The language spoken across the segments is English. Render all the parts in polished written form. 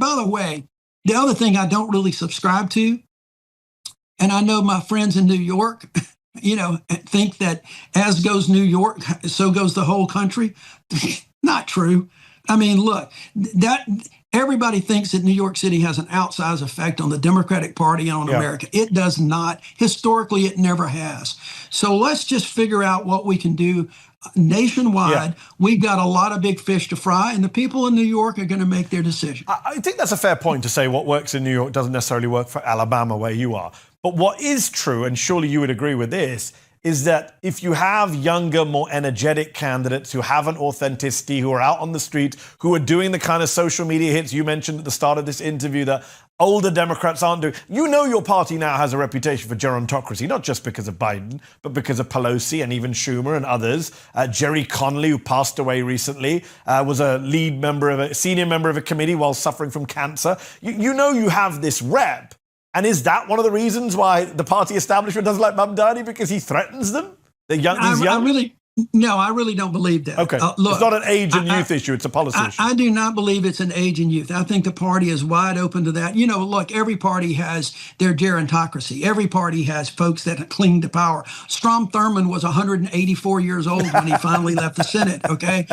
By the way, the other thing I don't really subscribe to, and I know my friends in New York, think that as goes New York, so goes the whole country. Not true. I mean, look, that everybody thinks that New York City has an outsized effect on the Democratic Party and on America. It does not. Historically, it never has. So let's just figure out what we can do nationwide. We've got a lot of big fish to fry, and the people in New York are going to make their decision. I think that's a fair point to say what works in New York doesn't necessarily work for Alabama, where you are. But what is true, and surely you would agree with this, is that if you have younger, more energetic candidates who have an authenticity, who are out on the street, who are doing the kind of social media hits you mentioned at the start of this interview that older Democrats aren't doing, your party now has a reputation for gerontocracy, not just because of Biden, but because of Pelosi and even Schumer and others. Jerry Connolly, who passed away recently, was a senior member of a committee while suffering from cancer. You have this rep. And is that one of the reasons why the party establishment doesn't like Mamdani, because he threatens them? I really don't believe that. Okay. Look, it's not an age and youth issue. It's a policy issue. I do not believe it's an age and youth. I think the party is wide open to that. Look, every party has their gerontocracy. Every party has folks that cling to power. Strom Thurmond was 184 years old when he finally left the Senate, okay?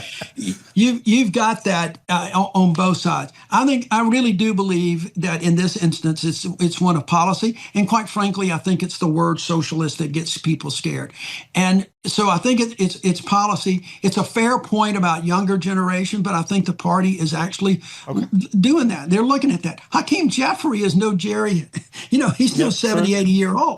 You've got that on both sides. I really do believe that in this instance, it's one of policy. And quite frankly, I think it's the word socialist that gets people scared. And so I think it's policy. It's a fair point about younger generation, but I think the party is actually doing that. They're looking at that. Hakeem Jeffrey is no Jerry. He's still 70, 80 years old.